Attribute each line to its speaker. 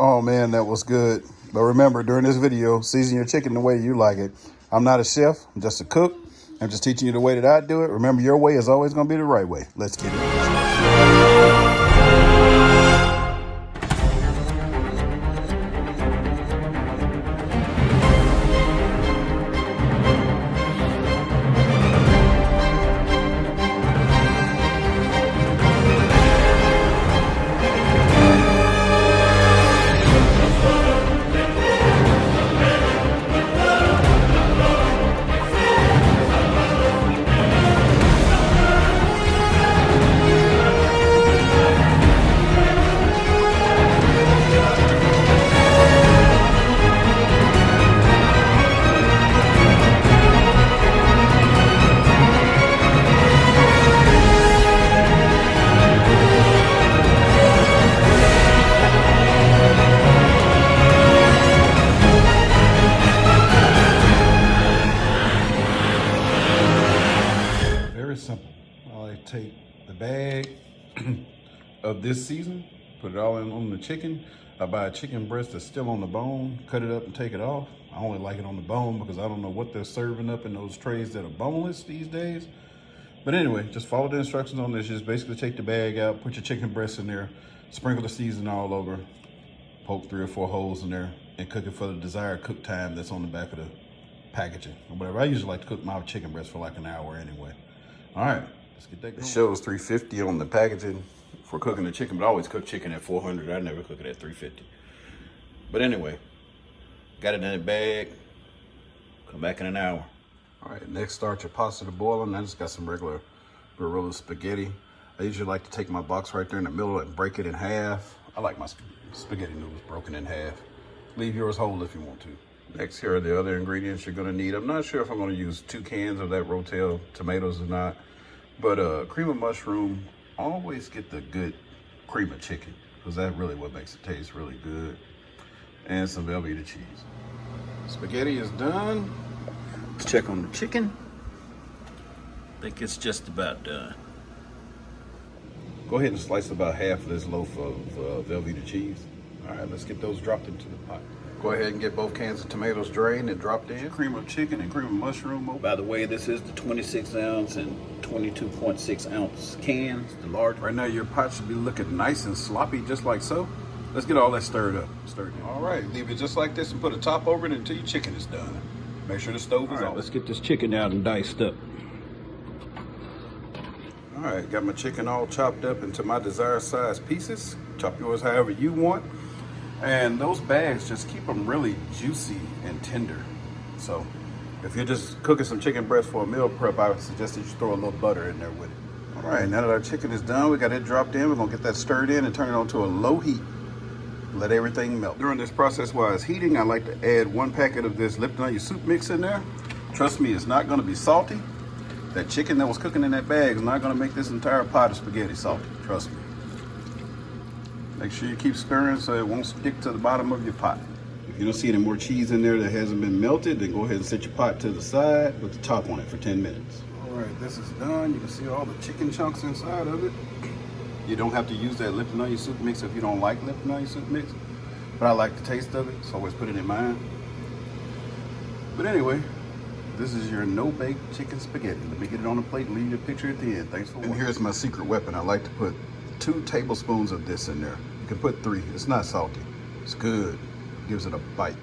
Speaker 1: Oh man, that was good. But remember, during this video, season your chicken the way you like it. I'm not a chef, I'm just a cook. I'm just teaching you the way that I do it. Remember, your way is always gonna be the right way. Let's get it. Very simple. I take the bag of this season, put it all in on the chicken. I buy a chicken breast that's still on the bone, cut it up and take it off. I only like it on the bone because I don't know what they're serving up in those trays that are boneless these days. But anyway, just follow the instructions on this. Just basically take the bag out, put your chicken breast in there, sprinkle the seasoning all over, poke 3 or 4 holes in there, and cook it for the desired cook time that's on the back of the packaging or whatever. I usually like to cook my chicken breast for like an hour anyway. All right, let's get that going. It shows 350 on the packaging for cooking the chicken, but I always cook chicken at 400. I never cook it at 350. But anyway, got it in a bag. Come back in an hour. All right, next start your pasta to boiling. I just got some regular Barilla spaghetti. I usually like to take my box right there in the middle and break it in half. I like my spaghetti noodles broken in half. Leave yours whole if you want to. Next, here are the other ingredients you're gonna need. I'm not sure if I'm gonna use 2 cans of that Rotel tomatoes or not, but cream of mushroom, always get the good cream of chicken, because that's really what makes it taste really good. And some Velveeta cheese. Spaghetti is done. Let's check on the chicken. I think it's just about done. Go ahead and slice about half of this loaf of Velveeta cheese. All right, let's get those dropped into the pot. Go ahead and get both cans of tomatoes drained and dropped in. Cream of chicken and cream of mushroom. By the way, this is the 26 ounce and 22.6 ounce cans, the large. Right now your pot should be looking nice and sloppy, just like so. Let's get all that stirred up. All right, leave it just like this and put a top over it until your chicken is done. Make sure the stove is on. Let's get this chicken out and diced up. All right, got my chicken all chopped up into my desired size pieces. Chop yours however you want. And those bags, just keep them really juicy and tender. So if you're just cooking some chicken breast for a meal prep, I would suggest that you throw a little butter in there with it. All right, now that our chicken is done, we got it dropped in. We're gonna get that stirred in and turn it on to a low heat. Let everything melt. During this process while it's heating, I like to add 1 packet of this Lipton onion soup mix in there. Trust me, it's not gonna be salty. That chicken that was cooking in that bag is not gonna make this entire pot of spaghetti salty, trust me. Make sure you keep stirring so it won't stick to the bottom of your pot. If you don't see any more cheese in there that hasn't been melted, then go ahead and set your pot to the side with the top on it for 10 minutes. All right, this is done. You can see all the chicken chunks inside of it. You don't have to use that Lipton onion soup mix if you don't like Lipton onion soup mix, but I like the taste of it, so always put it in mine. But anyway, this is your no-bake chicken spaghetti. Let me get it on the plate and leave you a picture at the end. Thanks for watching. And here's my secret weapon. I like to put 2 tablespoons of this in there. You can put 3. It's not salty. It's good. Gives it a bite.